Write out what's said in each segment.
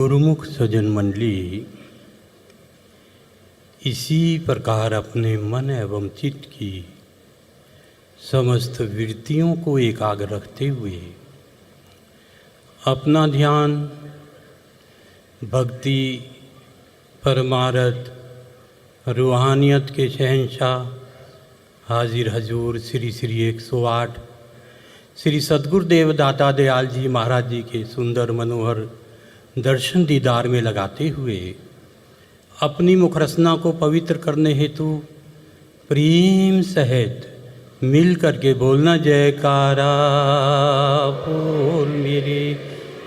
गुरुमुख सज्जन मंडली इसी प्रकार अपने मन एवं चित्त की समस्त वृत्तियों को एकाग्र रखते हुए अपना ध्यान भक्ति, परमार्थ, रूहानियत के शहंशाह हाजिर हजूर श्री श्री 108 श्री सद्गुरुदेव दाता दयाल जी महाराज जी के सुंदर मनोहर दर्शन दीदार में लगाते हुए अपनी मुखरसना को पवित्र करने हेतु प्रेम सहित मिल करके बोलना जयकारा बोल मेरे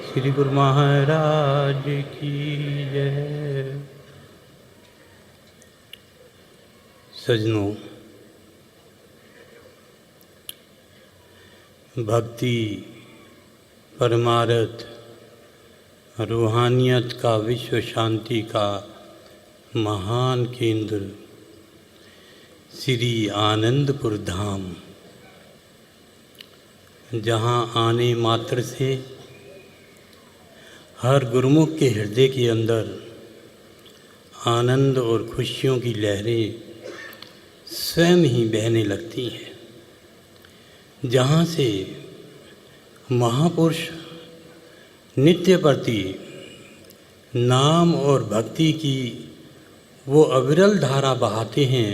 श्री गुरु महाराज की जय। सजनों, भक्ति, परमार्थ, रूहानियत का विश्व शांति का महान केंद्र श्री आनंदपुर धाम, जहाँ आने मात्र से हर गुरुमुख के हृदय के अंदर आनंद और खुशियों की लहरें स्वयं ही बहने लगती हैं, जहाँ से महापुरुष नित्य प्रति नाम और भक्ति की वो अविरल धारा बहाते हैं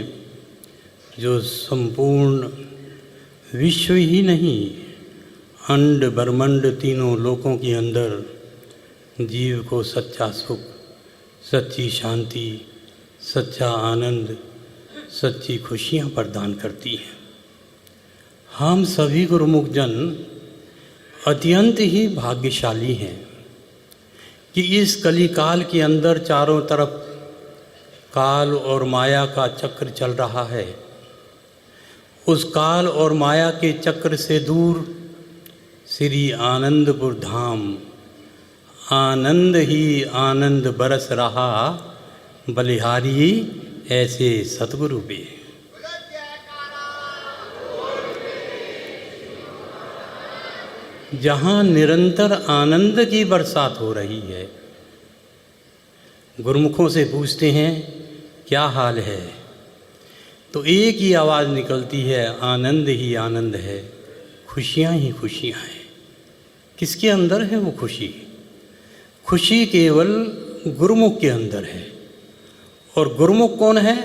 जो संपूर्ण विश्व ही नहीं अंड ब्रह्मांड तीनों लोकों के अंदर जीव को सच्चा सुख, सच्ची शांति, सच्चा आनंद, सच्ची खुशियाँ प्रदान करती हैं। हम सभी गुरुमुख जन अत्यंत ही भाग्यशाली हैं कि इस कलिकाल के अंदर चारों तरफ काल और माया का चक्र चल रहा है। उस काल और माया के चक्र से दूर श्री आनंदपुर धाम आनंद ही आनंद बरस रहा, बलिहारी ऐसे सतगुरु पे। जहाँ निरंतर आनंद की बरसात हो रही है। गुरुमुखों से पूछते हैं क्या हाल है, तो एक ही आवाज़ निकलती है, आनंद ही आनंद है, खुशियाँ ही खुशियाँ हैं। किसके अंदर है वो खुशी? खुशी केवल गुरुमुख के अंदर है। और गुरुमुख कौन है?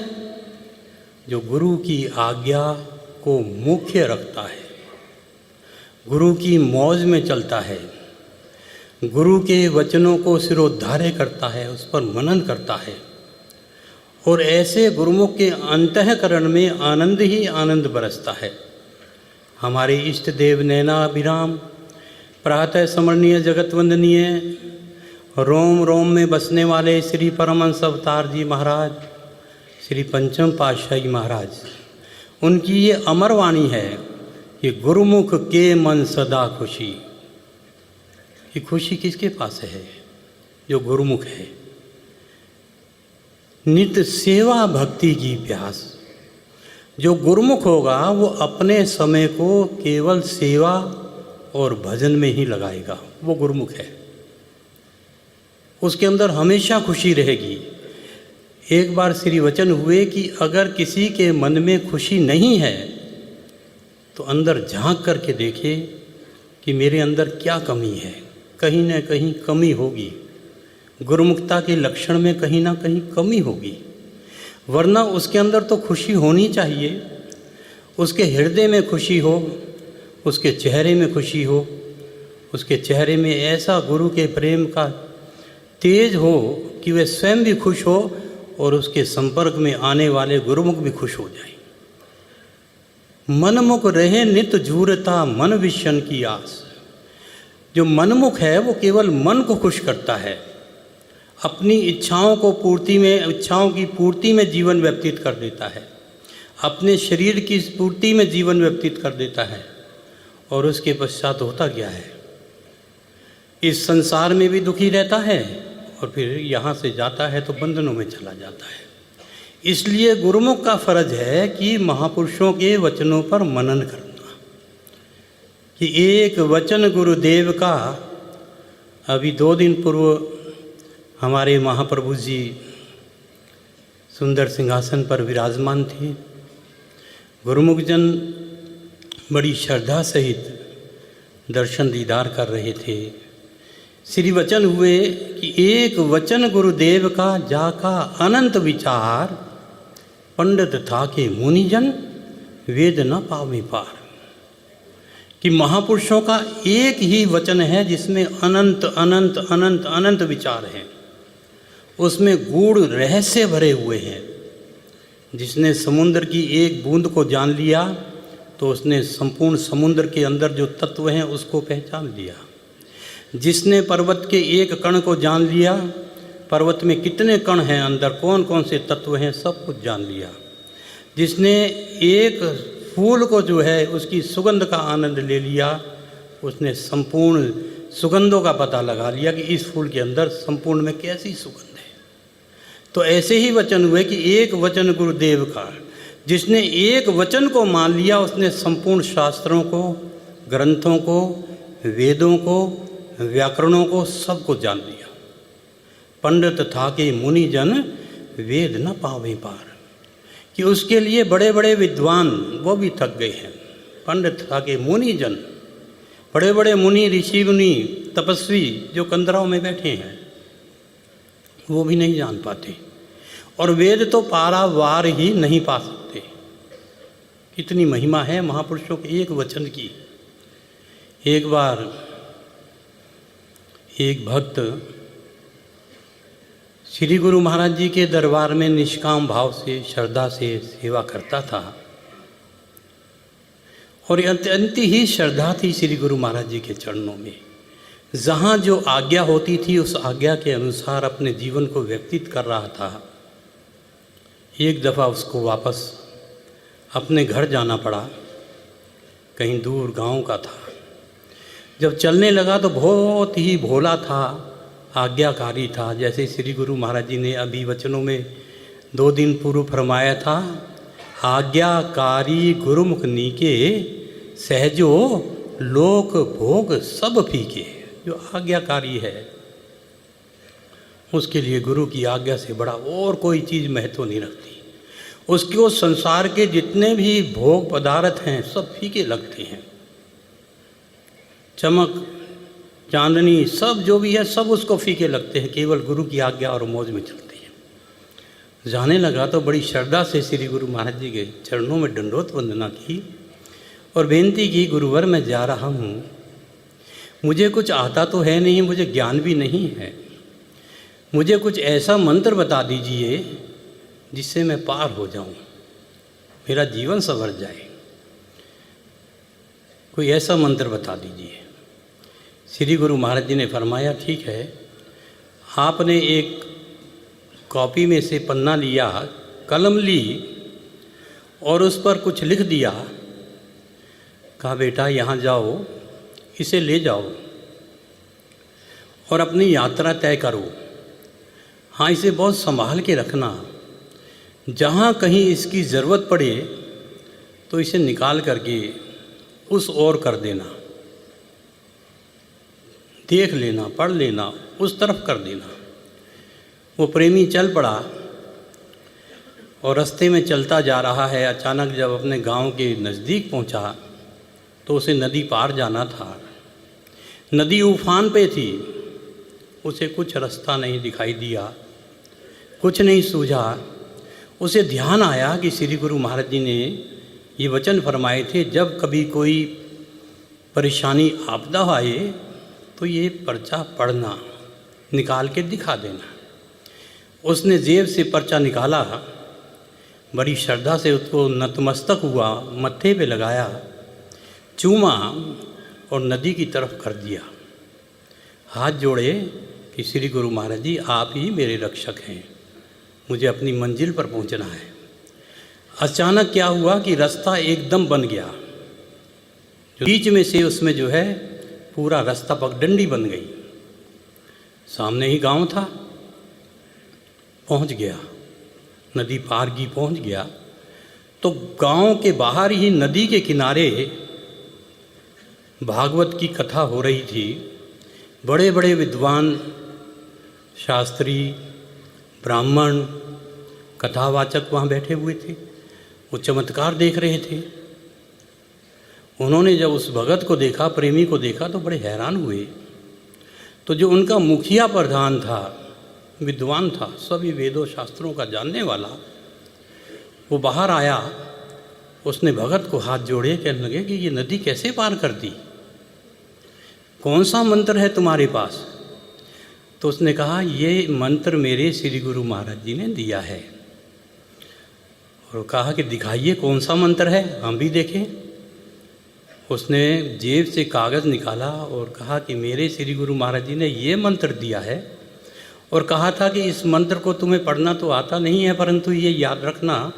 जो गुरु की आज्ञा को मुख्य रखता है, गुरु की मौज में चलता है, गुरु के वचनों को सिरोधार्य करता है, उस पर मनन करता है। और ऐसे गुरुमुख के अंतःकरण में आनंद ही आनंद बरसता है। हमारे इष्ट देव नैनाभिराम, प्रातः स्मरणीय जगत वंदनीय, रोम रोम में बसने वाले श्री परमहंस अवतार जी महाराज, श्री पंचम पातशाही महाराज, उनकी ये अमर वाणी है कि गुरुमुख के मन सदा खुशी। ये खुशी किसके पास है? जो गुरुमुख है। नित्य सेवा भक्ति की प्यास। जो गुरुमुख होगा वो अपने समय को केवल सेवा और भजन में ही लगाएगा, वो गुरुमुख है। उसके अंदर हमेशा खुशी रहेगी। एक बार श्री वचन हुए कि अगर किसी के मन में खुशी नहीं है तो अंदर झांक करके देखे कि मेरे अंदर क्या कमी है। कहीं ना कहीं कमी होगी, गुरुमुखता के लक्षण में कहीं ना कहीं कमी होगी, वरना उसके अंदर तो खुशी होनी चाहिए। उसके हृदय में खुशी हो, उसके चेहरे में खुशी हो, उसके चेहरे में ऐसा गुरु के प्रेम का तेज हो कि वह स्वयं भी खुश हो और उसके संपर्क में आने वाले गुरुमुख भी खुश हो जाए। मनमुख रहे नित जूरता मन विषन की आस। जो मनमुख है वो केवल मन को खुश करता है, अपनी इच्छाओं की पूर्ति में जीवन व्यतीत कर देता है, अपने शरीर की पूर्ति में जीवन व्यतीत कर देता है। और उसके पश्चात होता क्या है? इस संसार में भी दुखी रहता है और फिर यहाँ से जाता है तो बंधनों में चला जाता है। इसलिए गुरुमुख का फर्ज है कि महापुरुषों के वचनों पर मनन करना, कि एक वचन गुरुदेव का। अभी 2 दिन पूर्व हमारे महाप्रभु जी सुंदर सिंहासन पर विराजमान थे। गुरुमुख जन बड़ी श्रद्धा सहित दर्शन दीदार कर रहे थे। श्री वचन हुए कि एक वचन गुरुदेव का जाका अनंत विचार, पंडित था के मुनिजन वेद न पावे पार। कि महापुरुषों का एक ही वचन है जिसमें अनंत अनंत अनंत अनंत विचार हैं, उसमें गूढ़ रहस्य भरे हुए हैं। जिसने समुद्र की एक बूंद को जान लिया तो उसने संपूर्ण समुद्र के अंदर जो तत्व हैं उसको पहचान लिया। जिसने पर्वत के एक कण को जान लिया, पर्वत में कितने कण हैं, अंदर कौन कौन से तत्व हैं, सब कुछ जान लिया। जिसने एक फूल को जो है उसकी सुगंध का आनंद ले लिया, उसने संपूर्ण सुगंधों का पता लगा लिया कि इस फूल के अंदर संपूर्ण में कैसी सुगंध है। तो ऐसे ही वचन हुए कि एक वचन गुरुदेव का, जिसने एक वचन को मान लिया उसने संपूर्ण शास्त्रों को, ग्रंथों को, वेदों को, व्याकरणों को सबको जान लिया। पंडित था कि मुनिजन वेद न पावे पार। कि उसके लिए बड़े बड़े विद्वान वो भी थक गए हैं। पंडित था कि मुनिजन, बड़े बड़े मुनि, ऋषि मुनि, तपस्वी जो कंदराओं में बैठे हैं वो भी नहीं जान पाते। और वेद तो पारावार ही नहीं पा सकते। कितनी महिमा है महापुरुषों के एक वचन की। एक बार एक भक्त श्री गुरु महाराज जी के दरबार में निष्काम भाव से, श्रद्धा से सेवा करता था और अत्यंत ही श्रद्धा थी श्री गुरु महाराज जी के चरणों में। जहाँ जो आज्ञा होती थी उस आज्ञा के अनुसार अपने जीवन को व्यतीत कर रहा था। एक दफ़ा उसको वापस अपने घर जाना पड़ा, कहीं दूर गांव का था। जब चलने लगा तो बहुत ही भोला था, आज्ञाकारी था। जैसे श्री गुरु महाराज जी ने अभी वचनों में 2 दिन पूर्व फरमाया था, आज्ञाकारी गुरुमुख नीके, सहजो लोक भोग सब फीके। जो आज्ञाकारी है उसके लिए गुरु की आज्ञा से बड़ा और कोई चीज़ महत्व नहीं रखती। उसको संसार के जितने भी भोग पदार्थ हैं सब फीके लगते हैं। चमक, चांदनी, सब जो भी है सब उसको फीके लगते हैं। केवल गुरु की आज्ञा और मौज में चलती है। जाने लगा तो बड़ी श्रद्धा से श्री गुरु महाराज जी के चरणों में दंडोत वंदना की और बेनती की, गुरुवर मैं जा रहा हूँ, मुझे कुछ आता तो है नहीं, मुझे ज्ञान भी नहीं है, मुझे कुछ ऐसा मंत्र बता दीजिए जिससे मैं पार हो जाऊं, मेरा जीवन संवर जाए, कोई ऐसा मंत्र बता दीजिए। श्री गुरु महाराज जी ने फरमाया, ठीक है, आपने एक कॉपी में से पन्ना लिया, कलम ली और उस पर कुछ लिख दिया। कहा, बेटा यहाँ जाओ, इसे ले जाओ और अपनी यात्रा तय करो। हाँ, इसे बहुत संभाल के रखना, जहाँ कहीं इसकी ज़रूरत पड़े तो इसे निकाल करके उस ओर कर देना, देख लेना, पढ़ लेना, उस तरफ कर देना। वो प्रेमी चल पड़ा और रास्ते में चलता जा रहा है। अचानक जब अपने गांव के नज़दीक पहुंचा तो उसे नदी पार जाना था। नदी उफान पे थी, उसे कुछ रास्ता नहीं दिखाई दिया, कुछ नहीं सूझा। उसे ध्यान आया कि श्री गुरु महाराज जी ने ये वचन फरमाए थे, जब कभी कोई परेशानी आपदा आए तो ये पर्चा पढ़ना, निकाल के दिखा देना। उसने जेब से पर्चा निकाला, बड़ी श्रद्धा से उसको नतमस्तक हुआ, मत्थे पे लगाया, चूमा और नदी की तरफ कर दिया। हाथ जोड़े कि श्री गुरु महाराज जी, आप ही मेरे रक्षक हैं, मुझे अपनी मंजिल पर पहुंचना है। अचानक क्या हुआ कि रास्ता एकदम बन गया, जो बीच में से उसमें जो है पूरा रास्ता पगडंडी बन गई। सामने ही गांव था, पहुंच गया, नदी पार की पहुंच गया तो गांव के बाहर ही नदी के किनारे भागवत की कथा हो रही थी। बड़े बड़े विद्वान शास्त्री, ब्राह्मण, कथावाचक वहाँ बैठे हुए थे। वो चमत्कार देख रहे थे। उन्होंने जब उस भगत को देखा, प्रेमी को देखा, तो बड़े हैरान हुए। तो जो उनका मुखिया प्रधान था, विद्वान था, सभी वेदों शास्त्रों का जानने वाला, वो बाहर आया। उसने भगत को हाथ जोड़े, कहने लगे कि ये नदी कैसे पार कर दी, कौन सा मंत्र है तुम्हारे पास? तो उसने कहा, ये मंत्र मेरे श्री गुरु महाराज जी ने दिया है। और कहा कि दिखाइए कौन सा मंत्र है, हम भी देखें। उसने जेब से कागज़ निकाला और कहा कि मेरे श्री गुरु महाराज जी ने ये मंत्र दिया है और कहा था कि इस मंत्र को तुम्हें पढ़ना तो आता नहीं है, परंतु ये याद रखना,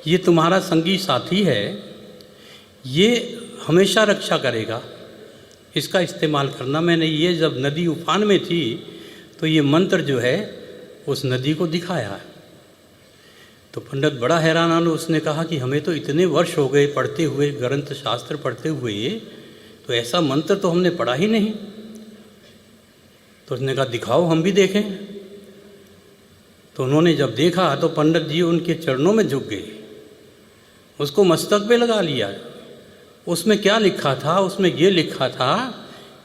ये तुम्हारा संगी साथी है, ये हमेशा रक्षा करेगा, इसका इस्तेमाल करना। मैंने ये जब नदी उफान में थी तो ये मंत्र जो है उस नदी को दिखाया। तो पंडित बड़ा हैरान आना। उसने कहा कि हमें तो इतने वर्ष हो गए पढ़ते हुए, ग्रंथ शास्त्र पढ़ते हुए, तो ऐसा मंत्र तो हमने पढ़ा ही नहीं। तो उसने कहा दिखाओ, हम भी देखें। तो उन्होंने जब देखा तो पंडित जी उनके चरणों में झुक गए, उसको मस्तक पे लगा लिया। उसमें क्या लिखा था? उसमें ये लिखा था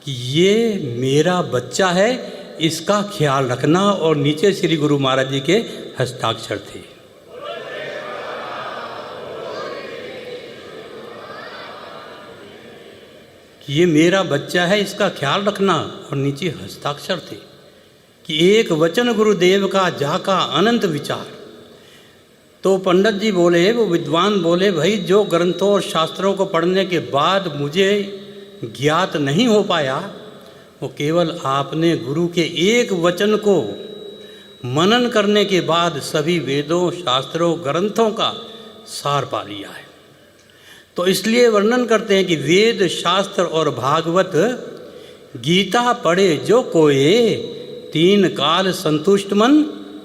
कि ये मेरा बच्चा है, इसका ख्याल रखना, और नीचे श्री गुरु महाराज जी के हस्ताक्षर थे। ये मेरा बच्चा है, इसका ख्याल रखना, और नीचे हस्ताक्षर थे कि एक वचन गुरुदेव का जाका अनंत विचार। तो पंडित जी बोले, वो विद्वान बोले, भाई जो ग्रंथों और शास्त्रों को पढ़ने के बाद मुझे ज्ञात नहीं हो पाया, वो केवल आपने गुरु के एक वचन को मनन करने के बाद सभी वेदों, शास्त्रों, ग्रंथों का सार पा लिया है। तो इसलिए वर्णन करते हैं कि वेद, शास्त्र और भागवत गीता पढ़े जो कोये, तीन काल संतुष्ट मन,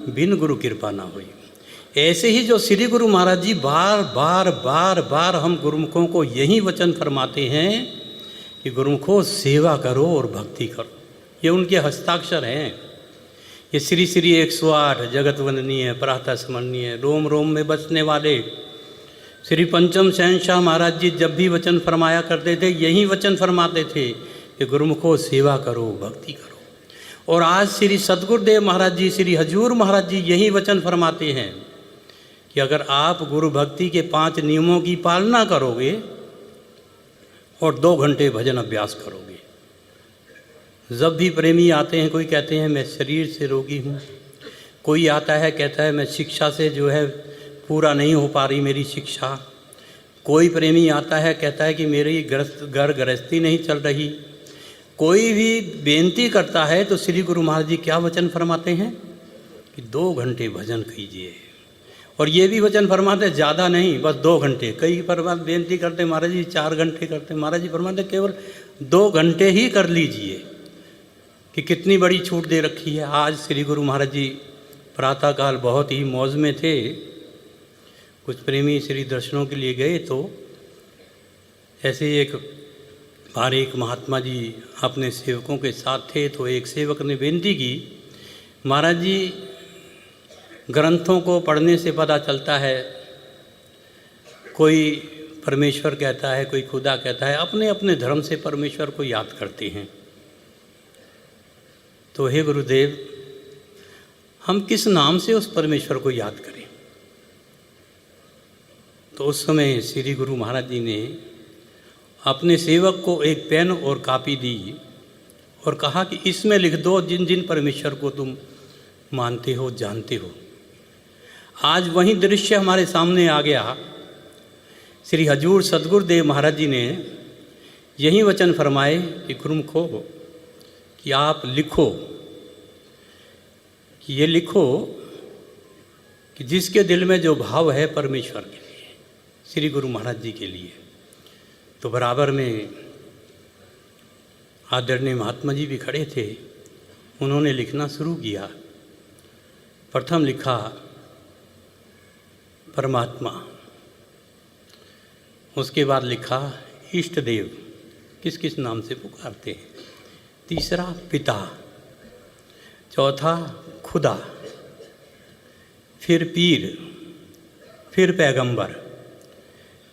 बिन गुरु कृपा ना हुई। ऐसे ही जो श्री गुरु महाराज जी बार बार हम गुरुमुखों को यही वचन फरमाते हैं कि गुरुमुखों सेवा करो और भक्ति करो। ये उनके हस्ताक्षर हैं। ये श्री श्री 108 जगत वंदनीय, प्रातः स्मरणीय, रोम रोम में बसने वाले श्री पंचम शहंशाह महाराज जी जब भी वचन फरमाया करते थे, यही वचन फरमाते थे कि गुरुमुखों सेवा करो, भक्ति करो। और आज श्री सद्गुरुदेव महाराज जी, श्री हजूर महाराज जी यही वचन फरमाते हैं कि अगर आप गुरु भक्ति के 5 नियमों की पालना करोगे और 2 घंटे भजन अभ्यास करोगे। जब भी प्रेमी आते हैं, कोई कहते हैं मैं शरीर से रोगी हूँ, कोई आता है कहता है मैं शिक्षा से जो है पूरा नहीं हो पा रही मेरी शिक्षा, कोई प्रेमी आता है कहता है कि मेरी घर गृहस्थी नहीं चल रही, कोई भी बेनती करता है तो श्री गुरु महाराज जी क्या वचन फरमाते हैं कि 2 घंटे भजन कीजिए। और ये भी वचन फरमाते ज़्यादा नहीं, बस 2 घंटे। कई परमात बेनती करते महाराज जी 4 घंटे करते, महाराज जी फरमाते केवल 2 घंटे ही कर लीजिए। कि कितनी बड़ी छूट दे रखी है। आज श्री गुरु महाराज जी प्रातःकाल बहुत ही मौज में थे। कुछ प्रेमी श्री दर्शनों के लिए गए तो ऐसे एक बार एक महात्मा जी अपने सेवकों के साथ थे, तो एक सेवक ने बेनती की, महाराज जी ग्रंथों को पढ़ने से पता चलता है, कोई परमेश्वर कहता है, कोई खुदा कहता है, अपने अपने धर्म से परमेश्वर को याद करते हैं। तो हे गुरुदेव, हम किस नाम से उस परमेश्वर को याद करें? तो उस समय श्री गुरु महाराज जी ने अपने सेवक को एक पेन और कापी दी और कहा कि इसमें लिख दो जिन जिन परमेश्वर को तुम मानते हो, जानते हो। आज वही दृश्य हमारे सामने आ गया। श्री हजूर सद्गुरुदेव महाराज जी ने यही वचन फरमाए कि गुरुमुखो कि आप लिखो, कि ये लिखो कि जिसके दिल में जो भाव है परमेश्वर के लिए, श्री गुरु महाराज जी के लिए। तो बराबर में आदरणीय महात्मा जी भी खड़े थे, उन्होंने लिखना शुरू किया। प्रथम लिखा परमात्मा, उसके बाद लिखा इष्ट देव, किस किस नाम से पुकारते हैं, तीसरा पिता, चौथा खुदा, फिर पीर, फिर पैगंबर।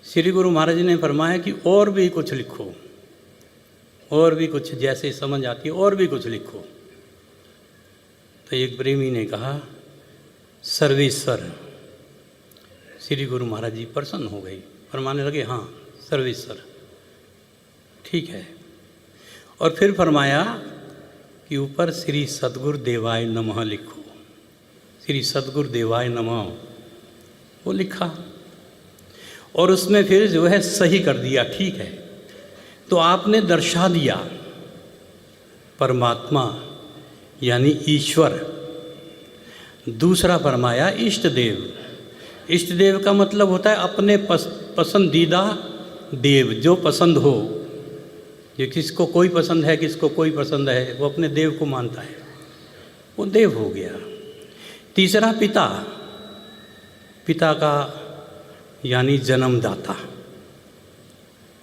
श्री गुरु महाराज जी ने फरमाया कि और भी कुछ लिखो, और भी कुछ जैसे समझ आती है और भी कुछ लिखो। तो एक प्रेमी ने कहा सर्वेश्वर। श्री गुरु महाराज जी प्रसन्न हो गई, फरमाने लगे हाँ सर्वेश्वर ठीक है। और फिर फरमाया कि ऊपर श्री सद्गुरु देवाय नमः लिखो। श्री सद्गुरु देवाय नमः वो लिखा और उसमें फिर जो है सही कर दिया, ठीक है। तो आपने दर्शा दिया परमात्मा यानी ईश्वर। दूसरा फरमाया इष्ट देव। इष्ट देव का मतलब होता है अपने पसंदीदा देव, जो पसंद हो। ये किसको कोई पसंद है, किसको कोई पसंद है, वो अपने देव को मानता है, वो देव हो गया। तीसरा पिता, पिता का यानी जन्मदाता,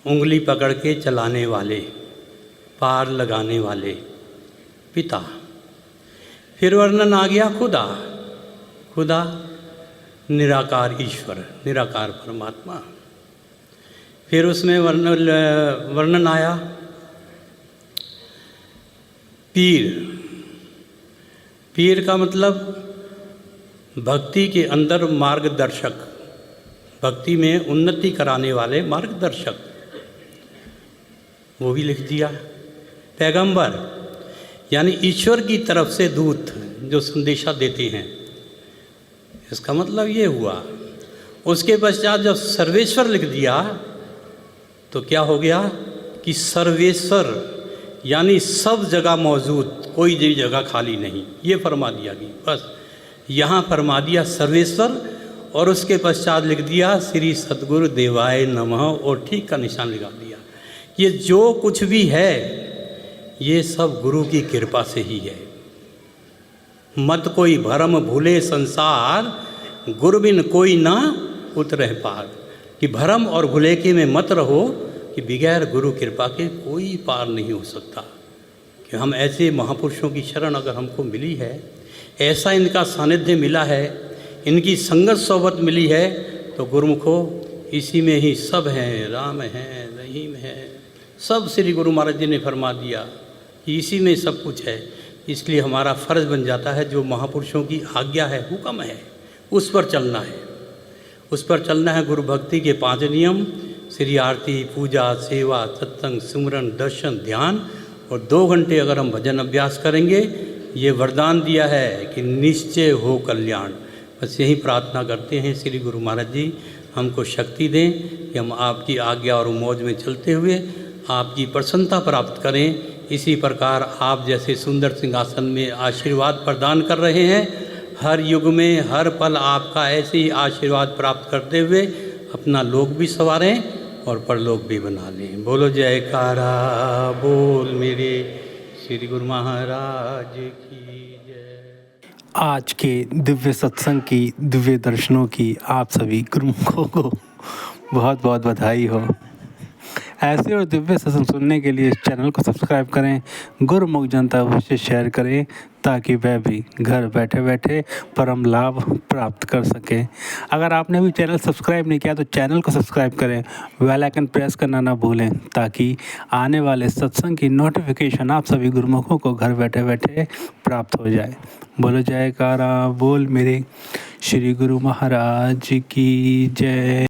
उंगली पकड़ के चलाने वाले, पार लगाने वाले पिता। फिर वर्णन आ गया खुदा। खुदा निराकार ईश्वर, निराकार परमात्मा। फिर उसमें वर्णन आया पीर। पीर का मतलब भक्ति के अंदर मार्गदर्शक, भक्ति में उन्नति कराने वाले मार्गदर्शक, वो भी लिख दिया। पैगंबर यानी ईश्वर की तरफ से दूत जो संदेशा देते हैं, इसका मतलब ये हुआ। उसके पश्चात जब सर्वेश्वर लिख दिया तो क्या हो गया कि सर्वेश्वर यानी सब जगह मौजूद, कोई भी जगह खाली नहीं, ये फरमा दिया कि बस यहाँ फरमा दिया सर्वेश्वर। और उसके पश्चात लिख दिया श्री सद्गुरु देवाय नमः और ठीक का निशान लगा दिया। ये जो कुछ भी है ये सब गुरु की कृपा से ही है। मत कोई भरम भूले संसार, गुरु बिन कोई ना उतरे पार। कि भरम और भुलेखे में मत रहो कि बगैर गुरु कृपा के कोई पार नहीं हो सकता। कि हम ऐसे महापुरुषों की शरण अगर हमको मिली है, ऐसा इनका सानिध्य मिला है, इनकी संगत सोबत मिली है, तो गुरुमुखो इसी में ही सब हैं, राम है, रहीम है, सब श्री गुरु महाराज जी ने फरमा दिया कि इसी में सब कुछ है। इसलिए हमारा फ़र्ज़ बन जाता है जो महापुरुषों की आज्ञा है, हुक्म है, उस पर चलना है। उस पर चलना है। गुरु भक्ति के 5 नियम, श्री आरती, पूजा, सेवा, सत्संग, सिमरन, दर्शन, ध्यान और 2 घंटे अगर हम भजन अभ्यास करेंगे, ये वरदान दिया है कि निश्चय हो कल्याण। बस यही प्रार्थना करते हैं श्री गुरु महाराज जी हमको शक्ति दें कि हम आपकी आज्ञा और मौज में चलते हुए आपकी प्रसन्नता प्राप्त करें। इसी प्रकार आप जैसे सुंदर सिंहासन में आशीर्वाद प्रदान कर रहे हैं, हर युग में हर पल आपका ऐसे ही आशीर्वाद प्राप्त करते हुए अपना लोक भी संवारें और परलोक भी बना लें। बोलो जयकारा बोल मेरे श्री गुरु महाराज की जय। आज के दिव्य सत्संग की, दिव्य दर्शनों की आप सभी गुरुमुखों को बहुत बहुत बधाई हो। ऐसे और दिव्य सत्संग सुनने के लिए इस चैनल को सब्सक्राइब करें, गुरुमुख जनता अवश्य शेयर करें ताकि वह भी घर बैठे बैठे परम लाभ प्राप्त कर सके। अगर आपने भी चैनल सब्सक्राइब नहीं किया तो चैनल को सब्सक्राइब करें, बेल आइकन प्रेस करना ना भूलें ताकि आने वाले सत्संग की नोटिफिकेशन आप सभी गुरुमुखों को घर बैठे बैठे प्राप्त हो जाए। बोलो जयकारा बोल मेरे श्री गुरु महाराज की जय।